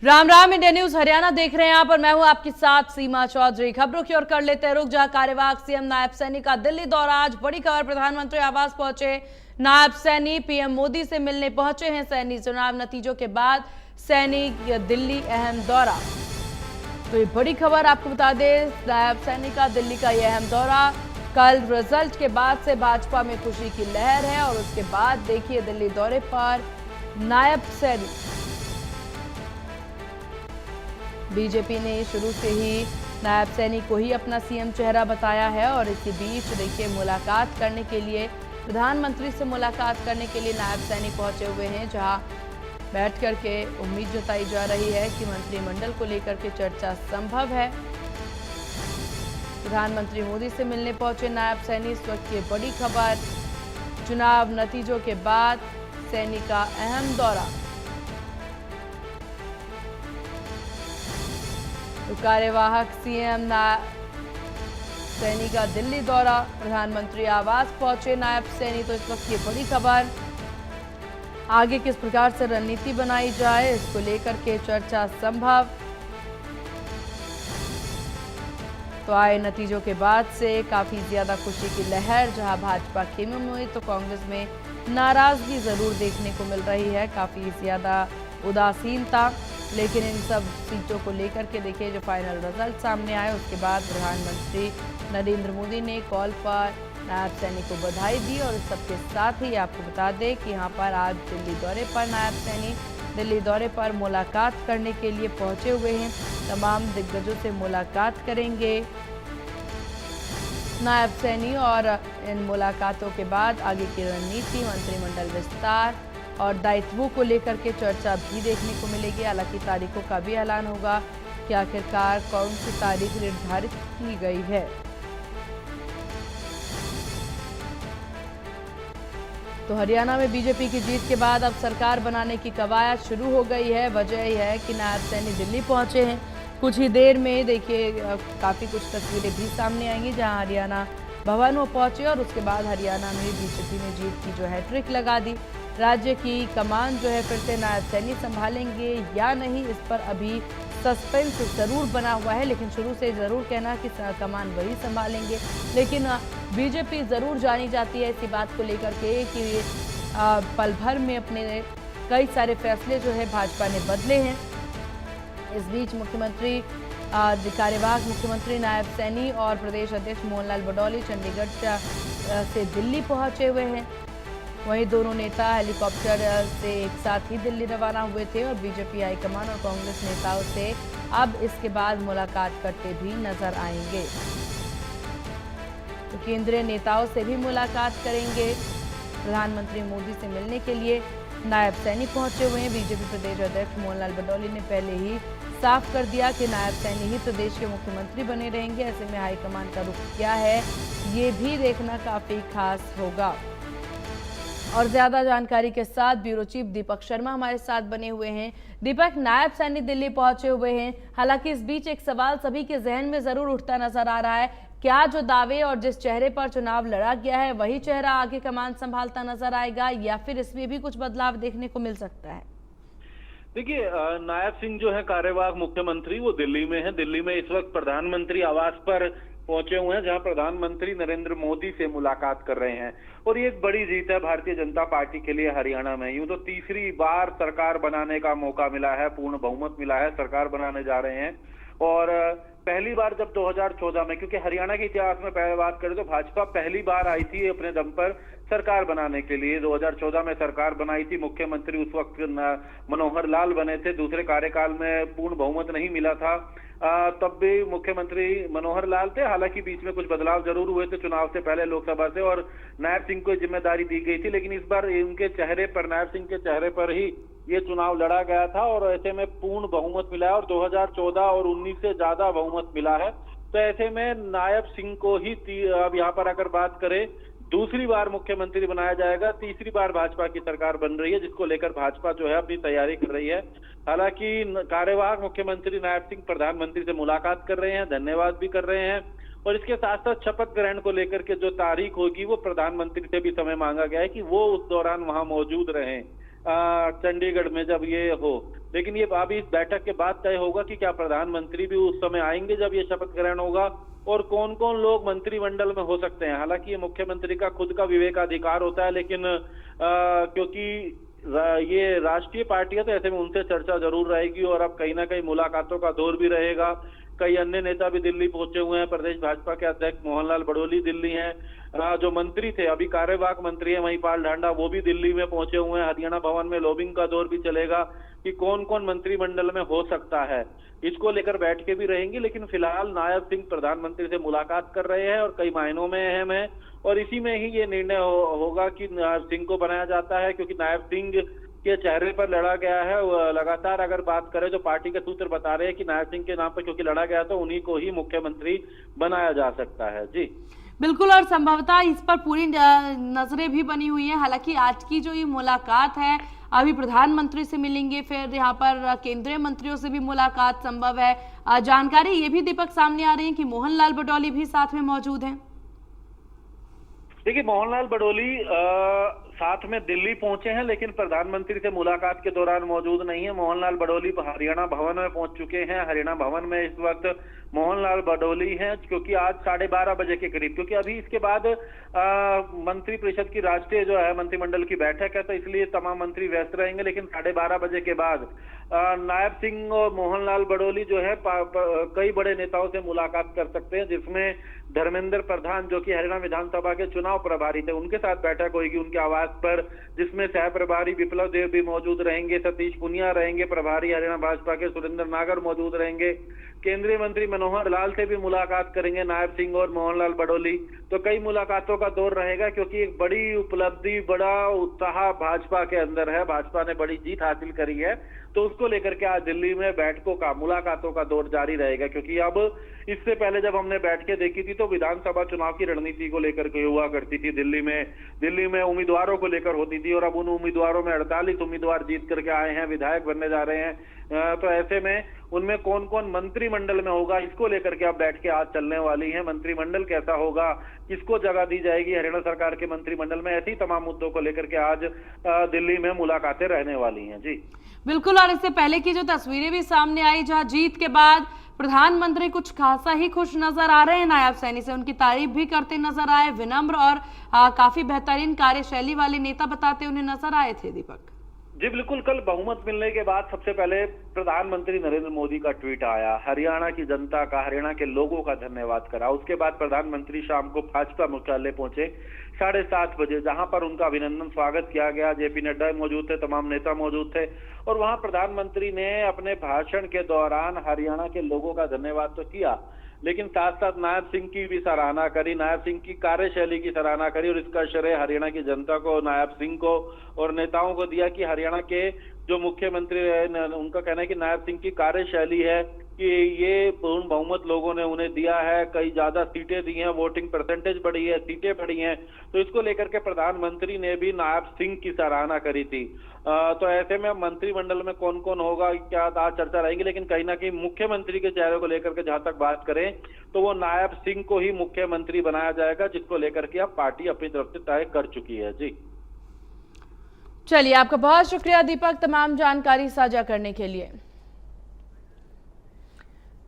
Ram Ram, India news Haryana देख रहे हैं आप और मैं हूं आपके साथ सीमा चौधरी। खबरों की ओर कर लेते हैं रुख, जहां कार्यवाहक सीएम नायब सैनी का दिल्ली दौरा। आज बड़ी खबर, प्रधानमंत्री आवास पहुंचे नायब सैनी, पीएम मोदी से मिलने पहुंचे हैं सैनी। चुनाव नतीजों के बाद सैनी दिल्ली अहम दौरा। तो ये बड़ी खबर आपको बता दें, नायब सैनी का दिल्ली का यह अहम दौरा। कल रिजल्ट के बाद से भाजपा में खुशी की लहर है और उसके बाद देखिए दिल्ली दौरे पर नायब सैनी। बीजेपी ने शुरू से ही नायब सैनी को ही अपना सीएम चेहरा बताया है और इसी बीच देखिए मुलाकात करने के लिए, प्रधानमंत्री से मुलाकात करने के लिए नायब सैनी पहुंचे हुए हैं, जहां बैठ करके उम्मीद जताई जा रही है कि मंत्रिमंडल को लेकर के चर्चा संभव है। प्रधानमंत्री मोदी से मिलने पहुंचे नायब सैनी। इस वक्त की बड़ी खबर, चुनाव नतीजों के बाद सैनी का अहम दौरा। तो कार्यवाहक सीएम सैनी का दिल्ली दौरा, प्रधानमंत्री आवास पहुंचे नायब सैनी। तो इस वक्त ये बड़ी खबर, आगे किस प्रकार से रणनीति बनाई जाए इसको लेकर के चर्चा संभव। तो आए नतीजों के बाद से काफी ज्यादा खुशी की लहर, जहां भाजपा खेमे में हुई तो कांग्रेस में नाराजगी जरूर देखने को मिल रही है, काफी ज्यादा उदासीनता। लेकिन इन सब सीटों को लेकर के देखिए जो फाइनल रिजल्ट सामने आए उसके बाद प्रधानमंत्री नरेंद्र मोदी ने कॉल पर नायब सैनी को बधाई दी। और सबके साथ ही आपको बता दें कि यहाँ पर आज दिल्ली दौरे पर नायब सैनी दिल्ली दौरे पर मुलाकात करने के लिए पहुंचे हुए हैं। तमाम दिग्गजों से मुलाकात करेंगे नायब सैनी और इन मुलाकातों के बाद आगे की रणनीति, मंत्रिमंडल विस्तार और दायित्वों को लेकर के चर्चा भी देखने को मिलेगी। हालांकि तारीखों का भी ऐलान होगा कि आखिरकार कौन सी तारीख निर्धारित की गई है। तो हरियाणा में बीजेपी की जीत के बाद अब सरकार बनाने की कवायद शुरू हो गई है। वजह यह है कि नायब सैनी दिल्ली पहुंचे हैं। कुछ ही देर में देखिए काफ़ी कुछ तस्वीरें भी सामने आएंगी, जहां हरियाणा भवन वो पहुंचे और उसके बाद हरियाणा में बीजेपी ने जीत की जो हैट्रिक लगा दी। राज्य की कमान जो है फिर से नायब सैनी संभालेंगे या नहीं, इस पर अभी सस्पेंस जरूर बना हुआ है। लेकिन शुरू से जरूर कहना कि कमान वही संभालेंगे। लेकिन बीजेपी जरूर जानी जाती है इसी बात को लेकर के कि पल भर में अपने कई सारे फैसले जो है भाजपा ने बदले हैं। इस बीच मुख्यमंत्री कार्यवाहक मुख्यमंत्री नायब सैनी और प्रदेश अध्यक्ष मोहन लाल बडौली चंडीगढ़ से दिल्ली पहुंचे हुए हैं। वहीं दोनों नेता हेलीकॉप्टर से एक साथ ही दिल्ली रवाना हुए थे और बीजेपी हाईकमान और कांग्रेस नेताओं से अब इसके बाद मुलाकात करते भी नजर आएंगे। तो केंद्रीय नेताओं से भी मुलाकात करेंगे। प्रधानमंत्री मोदी से मिलने के लिए नायब सैनी पहुंचे हुए हैं। बीजेपी प्रदेश अध्यक्ष मोहन लाल बडौली ने पहले ही साफ कर दिया कि नायब सैनी ही प्रदेश के मुख्यमंत्री बने रहेंगे। ऐसे में हाईकमान का रुख क्या है, ये भी देखना काफी खास होगा। और ज्यादा जानकारी के साथ ब्यूरो चीफ दीपक शर्मा हमारे साथ बने हुए हैं। दीपक, नायब सैनी दिल्ली पहुंचे हुए हैं, हालांकि इस बीच एक सवाल सभी के जहन में जरूर उठता नजर आ रहा है, क्या जो दावे और जिस चेहरे पर चुनाव लड़ा गया है वही चेहरा आगे कमान संभालता नजर आएगा या फिर इसमें भी कुछ बदलाव देखने को मिल सकता है? देखिए, नायब सिंह जो है कार्यवाहक मुख्यमंत्री, वो दिल्ली में है। दिल्ली में इस वक्त प्रधानमंत्री आवास पर पहुंचे हुए हैं, जहां प्रधानमंत्री नरेंद्र मोदी से मुलाकात कर रहे हैं। और ये एक बड़ी जीत है भारतीय जनता पार्टी के लिए हरियाणा में। यूं तो तीसरी बार सरकार बनाने का मौका मिला है, पूर्ण बहुमत मिला है, सरकार बनाने जा रहे हैं। और पहली बार जब 2014 में, क्योंकि हरियाणा के इतिहास में पहले बात करें तो भाजपा पहली बार आई थी अपने दम पर सरकार बनाने के लिए। 2014 में सरकार बनाई थी, मुख्यमंत्री उस वक्त मनोहर लाल बने थे, दूसरे कार्यकाल में पूर्ण बहुमत नहीं मिला था। तब भी मुख्यमंत्री मनोहर लाल थे। हालांकि बीच में कुछ बदलाव जरूर हुए थे चुनाव से पहले लोकसभा से, और नायब सिंह को जिम्मेदारी दी गई थी। लेकिन इस बार उनके चेहरे पर, नायब सिंह के चेहरे पर ही ये चुनाव लड़ा गया था और ऐसे में पूर्ण बहुमत मिला है और 2014 और 19 से ज्यादा बहुमत मिला है। तो ऐसे में नायब सिंह को ही अब यहाँ पर अगर बात करें, दूसरी बार मुख्यमंत्री बनाया जाएगा। तीसरी बार भाजपा की सरकार बन रही है, जिसको लेकर भाजपा जो है अपनी तैयारी कर रही है। हालांकि कार्यवाहक मुख्यमंत्री नायब सिंह प्रधानमंत्री से मुलाकात कर रहे हैं, धन्यवाद भी कर रहे हैं। और इसके साथ साथ शपथ ग्रहण को लेकर के जो तारीख होगी वो प्रधानमंत्री से भी समय मांगा गया है कि वो उस दौरान वहां मौजूद रहें चंडीगढ़ में जब ये हो। लेकिन ये अभी इस बैठक के बाद तय होगा कि क्या प्रधानमंत्री भी उस समय आएंगे जब ये शपथ ग्रहण होगा, और कौन कौन लोग मंत्रिमंडल में हो सकते हैं। हालांकि ये मुख्यमंत्री का खुद का विवेकाधिकार होता है, लेकिन क्योंकि ये राष्ट्रीय पार्टी है तो ऐसे में उनसे चर्चा जरूर रहेगी, और अब कहीं ना कहीं मुलाकातों का दौर भी रहेगा। कई अन्य नेता भी दिल्ली पहुंचे हुए हैं। प्रदेश भाजपा के अध्यक्ष मोहनलाल बडोली दिल्ली हैं। जो मंत्री थे, अभी कार्यवाहक मंत्री है महिपाल ढांडा, वो भी दिल्ली में पहुंचे हुए हैं। हरियाणा भवन में लॉबिंग का दौर भी चलेगा कि कौन कौन मंत्रिमंडल में हो सकता है, इसको लेकर बैठ के भी रहेंगी। लेकिन फिलहाल नायब सिंह प्रधानमंत्री से मुलाकात कर रहे हैं और कई मायनों में अहम है, और इसी में ही ये निर्णय होगा कि नायब सिंह को बनाया जाता है, क्योंकि नायब सिंह के चेहरे पर लड़ा गया है। लगातार अगर बात करें तो पार्टी के सूत्र बता रहे हैं कि नायब सिंह के नाम पर क्योंकि लड़ा गया तो उन्हीं को ही मुख्यमंत्री बनाया जा सकता है। जी बिल्कुल, और संभवतः इस पर पूरी नजरें भी बनी हुई हैं। हालांकि आज की जो ये मुलाकात है, अभी प्रधानमंत्री से मिलेंगे, फिर यहाँ पर केंद्रीय मंत्रियों से भी मुलाकात संभव है। जानकारी ये भी दीपक सामने आ रही है कि मोहनलाल बडोली भी साथ में मौजूद हैं। देखिए, मोहनलाल बडोली साथ में दिल्ली पहुंचे हैं, लेकिन प्रधानमंत्री से मुलाकात के दौरान मौजूद नहीं है। मोहनलाल बडोली हरियाणा भवन में पहुंच चुके हैं। हरियाणा भवन में इस वक्त मोहनलाल बडोली हैं, क्योंकि आज 12:30 बजे के करीब, क्योंकि अभी इसके बाद मंत्रिपरिषद की राष्ट्रीय जो है मंत्रिमंडल की बैठक है, तो इसलिए तमाम मंत्री व्यस्त रहेंगे। लेकिन 12:30 बजे के बाद नायब सिंह और मोहनलाल बडोली जो है कई बड़े नेताओं से मुलाकात कर सकते हैं, जिसमें धर्मेंद्र प्रधान जो कि हरियाणा विधानसभा के चुनाव प्रभारी थे, उनके साथ बैठक होगी उनके आवास पर, जिसमें सह प्रभारी विप्लव देव भी मौजूद रहेंगे, सतीश पुनिया रहेंगे, प्रभारी हरियाणा भाजपा के सुरेंद्र नागर मौजूद रहेंगे, केंद्रीय मंत्री मनोहर लाल से भी मुलाकात करेंगे नायब सिंह और मोहनलाल बडोली। तो कई मुलाकातों का दौर रहेगा, क्योंकि एक बड़ी उपलब्धि, बड़ा उत्साह भाजपा के अंदर है। भाजपा ने बड़ी जीत हासिल करी है, तो उसको लेकर के आज दिल्ली में बैठकों का, मुलाकातों का दौर जारी रहेगा। क्योंकि अब इससे पहले जब हमने बैठकें देखी थी तो विधानसभा चुनाव की रणनीति को लेकर के हुआ करती थी दिल्ली में उम्मीदवारों को लेकर होती थी, और अब उन उम्मीदवारों में 48 उम्मीदवार जीत करके आए हैं, विधायक बनने जा रहे हैं। तो ऐसे में उनमें कौन कौन मंत्रिमंडल में होगा, इसको लेकर के अब बैठ के आज चलने वाली है। मंत्रिमंडल कैसा होगा, किसको जगह दी जाएगी हरियाणा सरकार के मंत्रिमंडल में, ऐसी तमाम मुद्दों को लेकर के आज दिल्ली में मुलाकातें रहने वाली हैं। जी बिल्कुल, और इससे पहले की जो तस्वीरें भी सामने आई, जहां जीत के बाद प्रधानमंत्री कुछ खासा ही खुश नजर आ रहे हैं, नायब सैनी से उनकी तारीफ भी करते नजर आए, विनम्र और काफी बेहतरीन कार्यशैली वाले नेता बताते उन्हें नजर आए थे। दीपक जी बिल्कुल, कल बहुमत मिलने के बाद सबसे पहले प्रधानमंत्री नरेंद्र मोदी का ट्वीट आया, हरियाणा की जनता का, हरियाणा के लोगों का धन्यवाद करा। उसके बाद प्रधानमंत्री शाम को भाजपा मुख्यालय पहुंचे 7:30 बजे, जहां पर उनका अभिनंदन स्वागत किया गया। जेपी नड्डा मौजूद थे, तमाम नेता मौजूद थे, और वहां प्रधानमंत्री ने अपने भाषण के दौरान हरियाणा के लोगों का धन्यवाद तो किया, लेकिन साथ साथ नायब सिंह की भी सराहना करी, नायब सिंह की कार्यशैली की सराहना करी, और इसका श्रेय हरियाणा की जनता को, नायब सिंह को और नेताओं को दिया कि हरियाणा के जो मुख्यमंत्री है, उनका कहना है कि नायब सिंह की कार्यशैली है कि ये पूर्ण बहुमत लोगों ने उन्हें दिया है, कई ज्यादा सीटें दी हैं, वोटिंग परसेंटेज बढ़ी है, सीटें बढ़ी हैं। तो इसको लेकर के प्रधानमंत्री ने भी नायब सिंह की सराहना करी थी। तो ऐसे में मंत्रिमंडल में कौन कौन होगा, क्या आज चर्चा रहेगी, लेकिन कहीं ना कहीं मुख्यमंत्री के चेहरे को लेकर के जहां तक बात करें तो वो नायब सिंह को ही मुख्यमंत्री बनाया जाएगा, जिसको लेकर के अब पार्टी अपनी तरफ से तय कर चुकी है। जी चलिए, आपका बहुत शुक्रिया दीपक, तमाम जानकारी साझा करने के लिए।